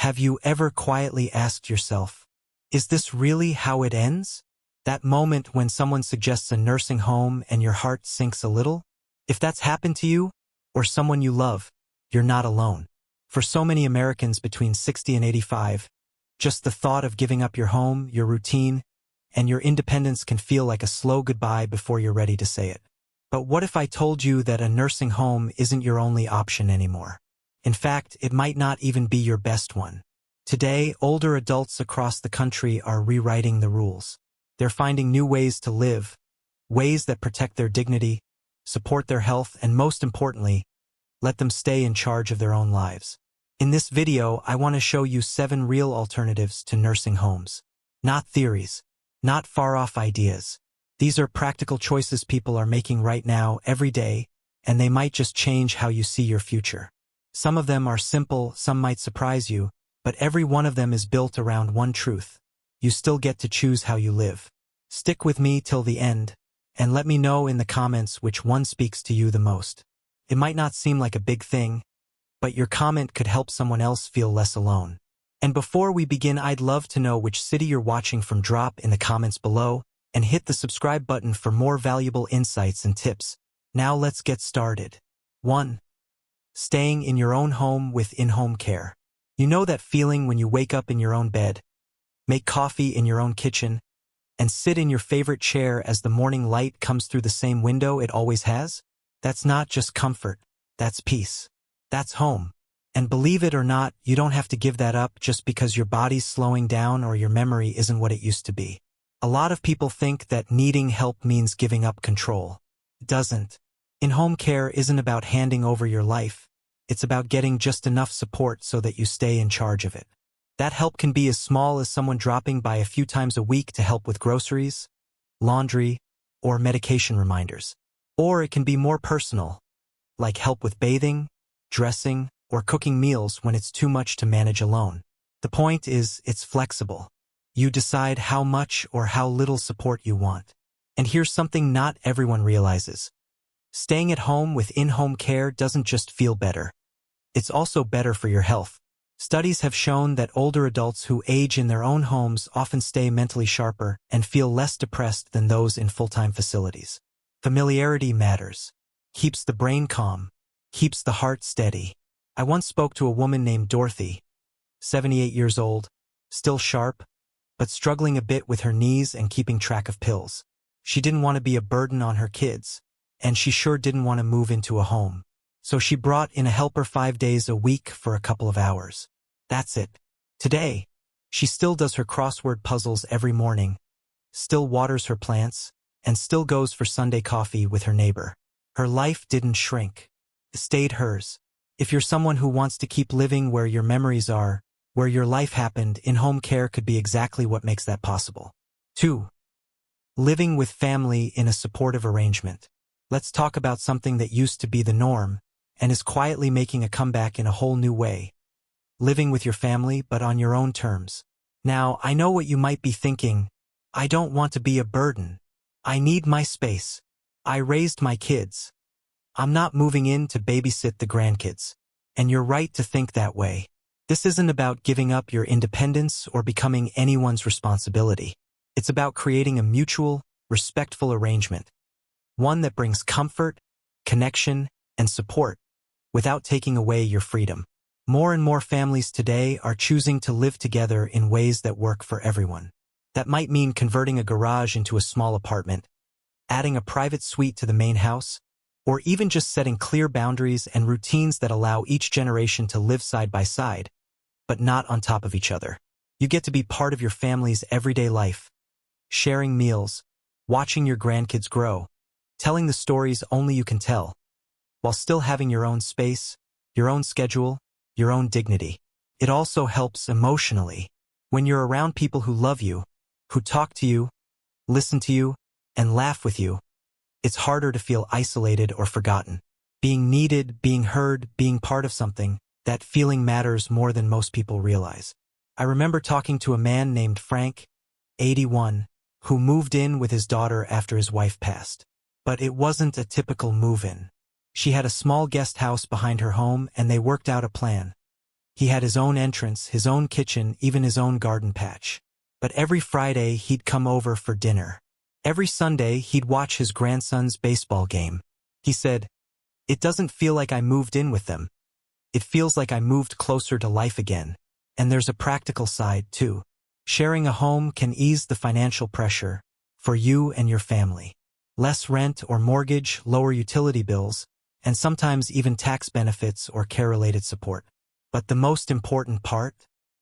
Have you ever quietly asked yourself, is this really how it ends? That moment when someone suggests a nursing home and your heart sinks a little? If that's happened to you, or someone you love, you're not alone. For so many Americans between 60 and 85, just the thought of giving up your home, your routine, and your independence can feel like a slow goodbye before you're ready to say it. But what if I told you that a nursing home isn't your only option anymore? In fact, it might not even be your best one. Today, older adults across the country are rewriting the rules. They're finding new ways to live, ways that protect their dignity, support their health, and most importantly, let them stay in charge of their own lives. In this video, I want to show you 7 real alternatives to nursing homes. Not theories, not far-off ideas. These are practical choices people are making right now, every day, and they might just change how you see your future. Some of them are simple, some might surprise you, but every one of them is built around one truth. You still get to choose how you live. Stick with me till the end, and let me know in the comments which one speaks to you the most. It might not seem like a big thing, but your comment could help someone else feel less alone. And before we begin, I'd love to know which city you're watching from. Drop in the comments below, and hit the subscribe button for more valuable insights and tips. Now let's get started. 1. Staying in your own home with in-home care. You know that feeling when you wake up in your own bed, make coffee in your own kitchen, and sit in your favorite chair as the morning light comes through the same window it always has? That's not just comfort, that's peace. That's home. And believe it or not, you don't have to give that up just because your body's slowing down or your memory isn't what it used to be. A lot of people think that needing help means giving up control. It doesn't. In-home care isn't about handing over your life. It's about getting just enough support so that you stay in charge of it. That help can be as small as someone dropping by a few times a week to help with groceries, laundry, or medication reminders. Or it can be more personal, like help with bathing, dressing, or cooking meals when it's too much to manage alone. The point is, it's flexible. You decide how much or how little support you want. And here's something not everyone realizes. Staying at home with in-home care doesn't just feel better. It's also better for your health. Studies have shown that older adults who age in their own homes often stay mentally sharper and feel less depressed than those in full-time facilities. Familiarity matters. Keeps the brain calm. Keeps the heart steady. I once spoke to a woman named Dorothy, 78 years old, still sharp, but struggling a bit with her knees and keeping track of pills. She didn't want to be a burden on her kids, and she sure didn't want to move into a home. So she brought in a helper 5 days a week for a couple of hours. That's it. Today, she still does her crossword puzzles every morning, still waters her plants, and still goes for Sunday coffee with her neighbor. Her life didn't shrink. It stayed hers. If you're someone who wants to keep living where your memories are, where your life happened, in-home care could be exactly what makes that possible. 2. Living with family in a supportive arrangement. Let's talk about something that used to be the norm and is quietly making a comeback in a whole new way. Living with your family, but on your own terms. Now, I know what you might be thinking. I don't want to be a burden. I need my space. I raised my kids. I'm not moving in to babysit the grandkids. And you're right to think that way. This isn't about giving up your independence or becoming anyone's responsibility. It's about creating a mutual, respectful arrangement. One that brings comfort, connection, and support, without taking away your freedom. More and more families today are choosing to live together in ways that work for everyone. That might mean converting a garage into a small apartment, adding a private suite to the main house, or even just setting clear boundaries and routines that allow each generation to live side by side, but not on top of each other. You get to be part of your family's everyday life, sharing meals, watching your grandkids grow, telling the stories only you can tell, while still having your own space, your own schedule, your own dignity. It also helps emotionally. When you're around people who love you, who talk to you, listen to you, and laugh with you, it's harder to feel isolated or forgotten. Being needed, being heard, being part of something, that feeling matters more than most people realize. I remember talking to a man named Frank, 81, who moved in with his daughter after his wife passed. But it wasn't a typical move-in. She had a small guest house behind her home, and they worked out a plan. He had his own entrance, his own kitchen, even his own garden patch. But every Friday he'd come over for dinner. Every Sunday he'd watch his grandson's baseball game. He said, "It doesn't feel like I moved in with them. It feels like I moved closer to life again." And there's a practical side, too. Sharing a home can ease the financial pressure for you and your family. Less rent or mortgage, lower utility bills, and sometimes even tax benefits or care-related support. But the most important part?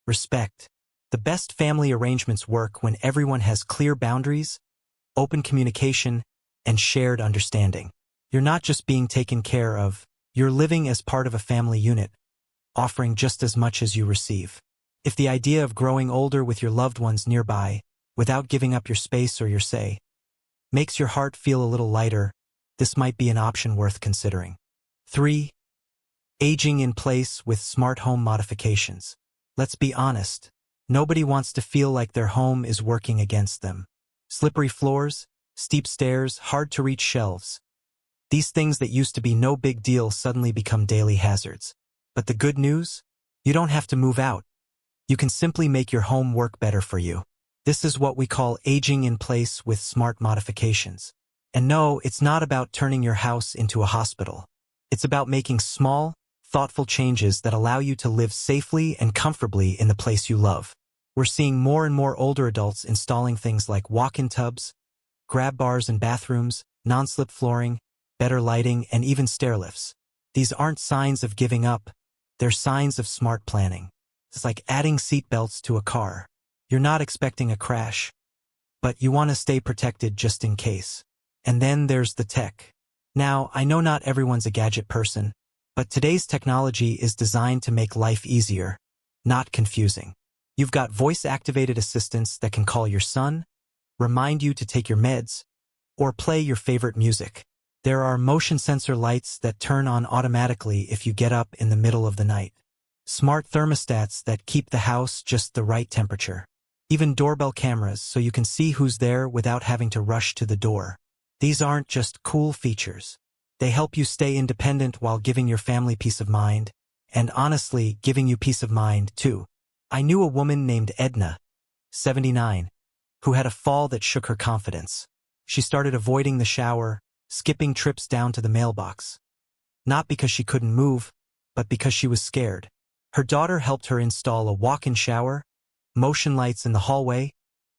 Respect. The best family arrangements work when everyone has clear boundaries, open communication, and shared understanding. You're not just being taken care of, you're living as part of a family unit, offering just as much as you receive. If the idea of growing older with your loved ones nearby, without giving up your space or your say, makes your heart feel a little lighter, this might be an option worth considering. 3. Aging in place with smart home modifications. Let's be honest, nobody wants to feel like their home is working against them. Slippery floors, steep stairs, hard-to-reach shelves. These things that used to be no big deal suddenly become daily hazards. But the good news? You don't have to move out. You can simply make your home work better for you. This is what we call aging in place with smart modifications. And no, it's not about turning your house into a hospital. It's about making small, thoughtful changes that allow you to live safely and comfortably in the place you love. We're seeing more and more older adults installing things like walk-in tubs, grab bars in bathrooms, non-slip flooring, better lighting, and even stair lifts. These aren't signs of giving up, they're signs of smart planning. It's like adding seat belts to a car. You're not expecting a crash, but you want to stay protected just in case. And then there's the tech. Now, I know not everyone's a gadget person, but today's technology is designed to make life easier, not confusing. You've got voice-activated assistants that can call your son, remind you to take your meds, or play your favorite music. There are motion sensor lights that turn on automatically if you get up in the middle of the night. Smart thermostats that keep the house just the right temperature. Even doorbell cameras so you can see who's there without having to rush to the door. These aren't just cool features. They help you stay independent while giving your family peace of mind, and honestly, giving you peace of mind, too. I knew a woman named Edna, 79, who had a fall that shook her confidence. She started avoiding the shower, skipping trips down to the mailbox. Not because she couldn't move, but because she was scared. Her daughter helped her install a walk-in shower, motion lights in the hallway,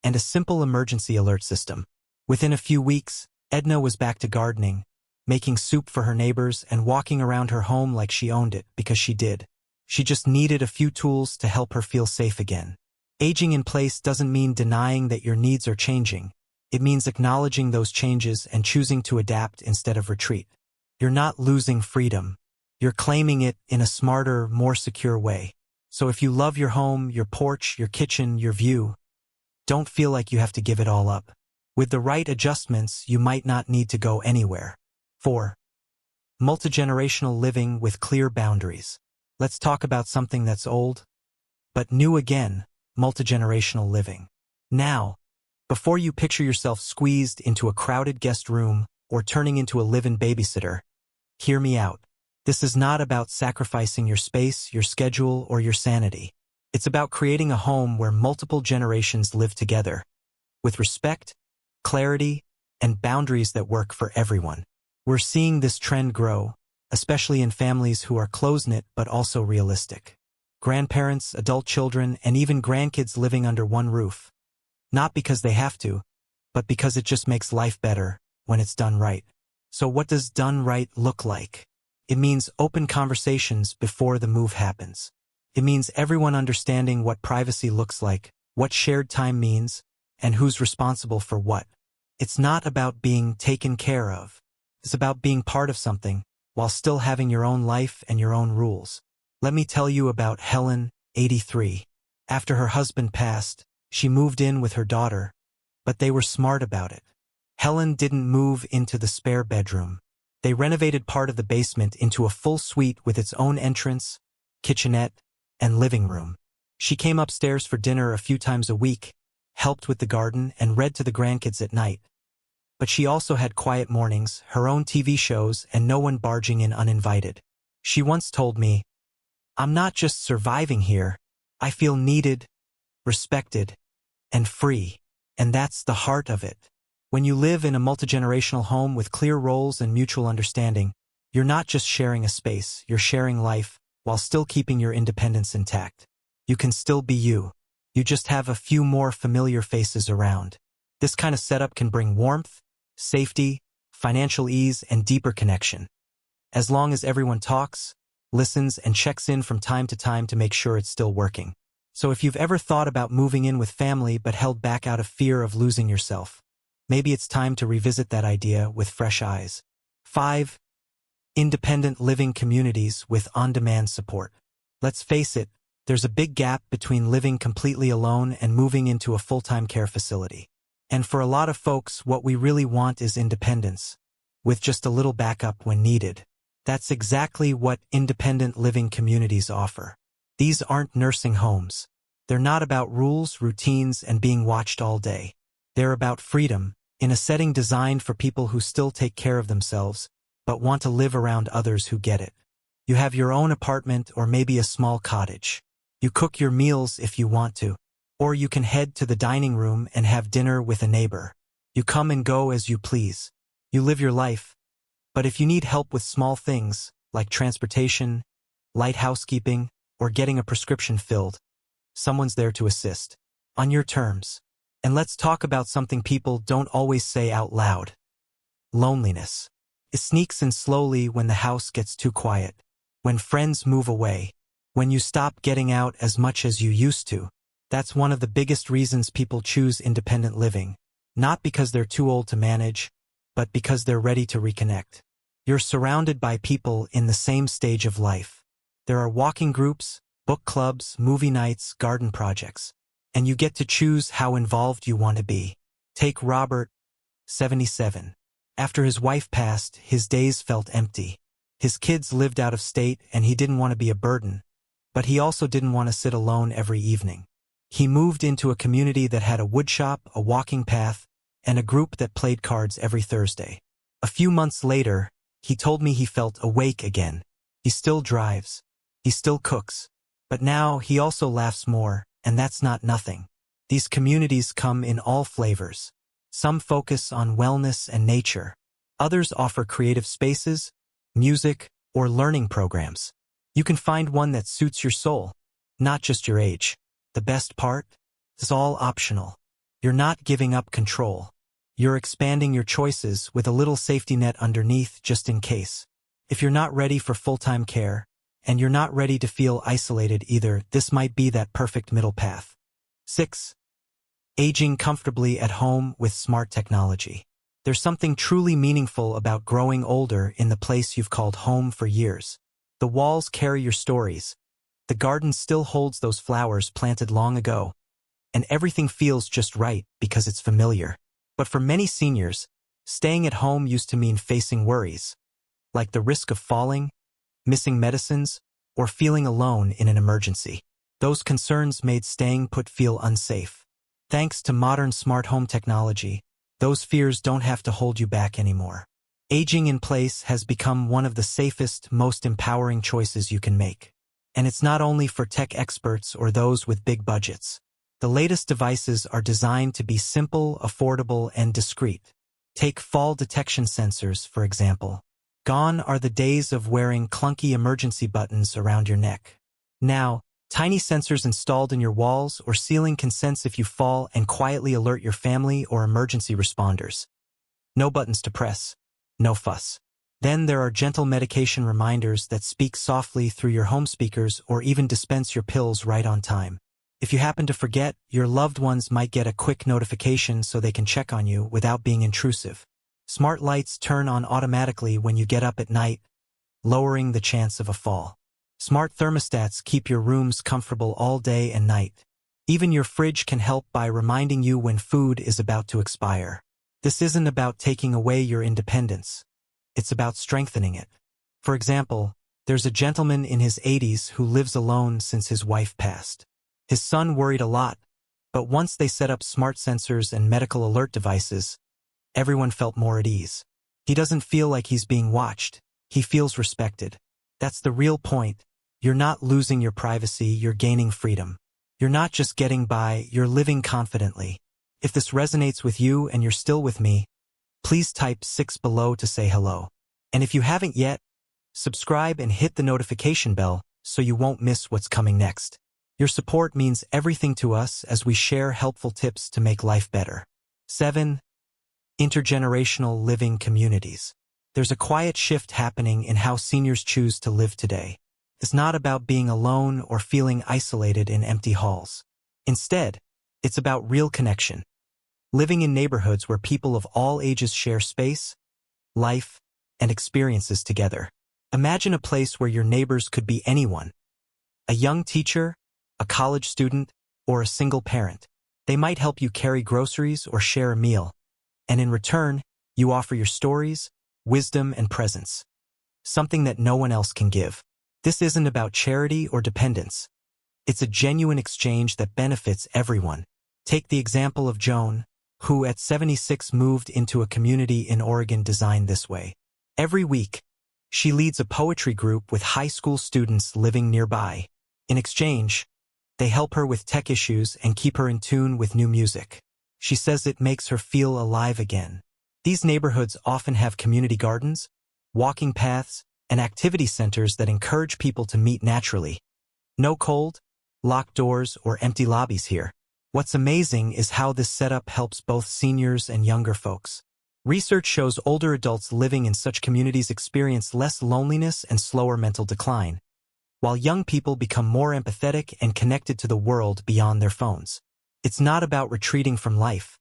and a simple emergency alert system. Within a few weeks, Edna was back to gardening, making soup for her neighbors and walking around her home like she owned it because she did. She just needed a few tools to help her feel safe again. Aging in place doesn't mean denying that your needs are changing. It means acknowledging those changes and choosing to adapt instead of retreat. You're not losing freedom. You're claiming it in a smarter, more secure way. So if you love your home, your porch, your kitchen, your view, don't feel like you have to give it all up. With the right adjustments, you might not need to go anywhere. 4. Multigenerational living with clear boundaries. Let's talk about something that's old, but new again, multigenerational living. Now, before you picture yourself squeezed into a crowded guest room or turning into a live-in babysitter, hear me out. This is not about sacrificing your space, your schedule, or your sanity. It's about creating a home where multiple generations live together, with respect, clarity, and boundaries that work for everyone. We're seeing this trend grow, especially in families who are close-knit but also realistic. Grandparents, adult children, and even grandkids living under one roof. Not because they have to, but because it just makes life better when it's done right. So what does done right look like? It means open conversations before the move happens. It means everyone understanding what privacy looks like, what shared time means, and who's responsible for what. It's not about being taken care of. It's about being part of something, while still having your own life and your own rules. Let me tell you about Helen, 83. After her husband passed, she moved in with her daughter, but they were smart about it. Helen didn't move into the spare bedroom. They renovated part of the basement into a full suite with its own entrance, kitchenette, and living room. She came upstairs for dinner a few times a week, helped with the garden, and read to the grandkids at night. But she also had quiet mornings, her own TV shows, and no one barging in uninvited. She once told me, I'm not just surviving here. I feel needed, respected, and free. And that's the heart of it. When you live in a multigenerational home with clear roles and mutual understanding, you're not just sharing a space, you're sharing life while still keeping your independence intact. You can still be you. You just have a few more familiar faces around. This kind of setup can bring warmth, safety, financial ease, and deeper connection. As long as everyone talks, listens, and checks in from time to make sure it's still working. So if you've ever thought about moving in with family but held back out of fear of losing yourself, maybe it's time to revisit that idea with fresh eyes. 5. Independent living communities with on-demand support. Let's face it, there's a big gap between living completely alone and moving into a full-time care facility. And for a lot of folks, what we really want is independence, with just a little backup when needed. That's exactly what independent living communities offer. These aren't nursing homes. They're not about rules, routines, and being watched all day. They're about freedom, in a setting designed for people who still take care of themselves, but want to live around others who get it. You have your own apartment or maybe a small cottage. You cook your meals if you want to. Or you can head to the dining room and have dinner with a neighbor. You come and go as you please. You live your life. But if you need help with small things, like transportation, light housekeeping, or getting a prescription filled, someone's there to assist. On your terms. And let's talk about something people don't always say out loud. Loneliness. It sneaks in slowly when the house gets too quiet. When friends move away. When you stop getting out as much as you used to. That's one of the biggest reasons people choose independent living. Not because they're too old to manage, but because they're ready to reconnect. You're surrounded by people in the same stage of life. There are walking groups, book clubs, movie nights, garden projects. And you get to choose how involved you want to be. Take Robert, 77. After his wife passed, his days felt empty. His kids lived out of state and he didn't want to be a burden. But he also didn't want to sit alone every evening. He moved into a community that had a woodshop, a walking path, and a group that played cards every Thursday. A few months later, he told me he felt awake again. He still drives. He still cooks. But now he also laughs more, and that's not nothing. These communities come in all flavors. Some focus on wellness and nature. Others offer creative spaces, music, or learning programs. You can find one that suits your soul, not just your age. The best part? It's all optional. You're not giving up control. You're expanding your choices with a little safety net underneath just in case. If you're not ready for full-time care, and you're not ready to feel isolated either, this might be that perfect middle path. 6. Aging comfortably at home with smart technology. There's something truly meaningful about growing older in the place you've called home for years. The walls carry your stories. The garden still holds those flowers planted long ago. And everything feels just right because it's familiar. But for many seniors, staying at home used to mean facing worries, like the risk of falling, missing medicines, or feeling alone in an emergency. Those concerns made staying put feel unsafe. Thanks to modern smart home technology, those fears don't have to hold you back anymore. Aging in place has become one of the safest, most empowering choices you can make. And it's not only for tech experts or those with big budgets. The latest devices are designed to be simple, affordable, and discreet. Take fall detection sensors, for example. Gone are the days of wearing clunky emergency buttons around your neck. Now, tiny sensors installed in your walls or ceiling can sense if you fall and quietly alert your family or emergency responders. No buttons to press. No fuss. Then there are gentle medication reminders that speak softly through your home speakers or even dispense your pills right on time. If you happen to forget, your loved ones might get a quick notification so they can check on you without being intrusive. Smart lights turn on automatically when you get up at night, lowering the chance of a fall. Smart thermostats keep your rooms comfortable all day and night. Even your fridge can help by reminding you when food is about to expire. This isn't about taking away your independence. It's about strengthening it. For example, there's a gentleman in his 80s who lives alone since his wife passed. His son worried a lot, but once they set up smart sensors and medical alert devices, everyone felt more at ease. He doesn't feel like he's being watched. He feels respected. That's the real point. You're not losing your privacy, you're gaining freedom. You're not just getting by, you're living confidently. If this resonates with you and you're still with me, please type 6 below to say hello. And if you haven't yet, subscribe and hit the notification bell so you won't miss what's coming next. Your support means everything to us as we share helpful tips to make life better. 7. Intergenerational living communities. There's a quiet shift happening in how seniors choose to live today. It's not about being alone or feeling isolated in empty halls. Instead, it's about real connection. Living in neighborhoods where people of all ages share space, life, and experiences together. Imagine a place where your neighbors could be anyone. A young teacher, a college student, or a single parent. They might help you carry groceries or share a meal. And in return, you offer your stories, wisdom, and presence. Something that no one else can give. This isn't about charity or dependence. It's a genuine exchange that benefits everyone. Take the example of Joan, who at 76 moved into a community in Oregon designed this way. Every week, she leads a poetry group with high school students living nearby. In exchange, they help her with tech issues and keep her in tune with new music. She says it makes her feel alive again. These neighborhoods often have community gardens, walking paths, and activity centers that encourage people to meet naturally. No cold, locked doors, or empty lobbies here. What's amazing is how this setup helps both seniors and younger folks. Research shows older adults living in such communities experience less loneliness and slower mental decline, while young people become more empathetic and connected to the world beyond their phones. It's not about retreating from life.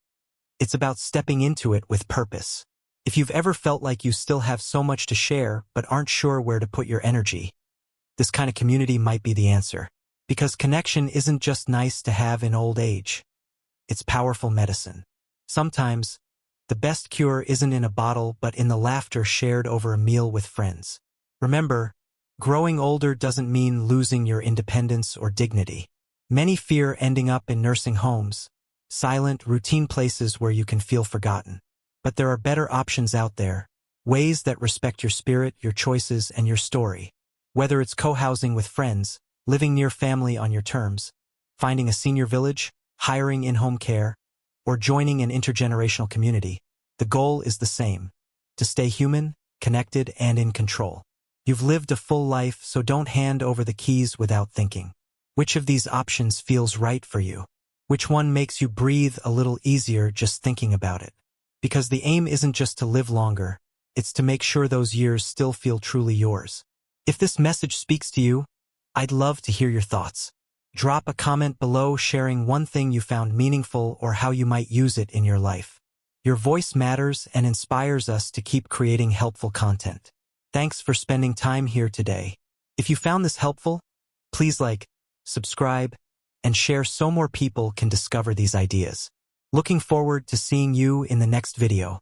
It's about stepping into it with purpose. If you've ever felt like you still have so much to share but aren't sure where to put your energy, this kind of community might be the answer. Because connection isn't just nice to have in old age. It's powerful medicine. Sometimes, the best cure isn't in a bottle but in the laughter shared over a meal with friends. Remember, growing older doesn't mean losing your independence or dignity. Many fear ending up in nursing homes, silent, routine places where you can feel forgotten. But there are better options out there, ways that respect your spirit, your choices, and your story. Whether it's co-housing with friends, living near family on your terms, finding a senior village, hiring in-home care, or joining an intergenerational community, the goal is the same: to stay human, connected, and in control. You've lived a full life, so don't hand over the keys without thinking. Which of these options feels right for you? Which one makes you breathe a little easier just thinking about it? Because the aim isn't just to live longer, it's to make sure those years still feel truly yours. If this message speaks to you, I'd love to hear your thoughts. Drop a comment below sharing one thing you found meaningful or how you might use it in your life. Your voice matters and inspires us to keep creating helpful content. Thanks for spending time here today. If you found this helpful, please like, subscribe, and share so more people can discover these ideas. Looking forward to seeing you in the next video.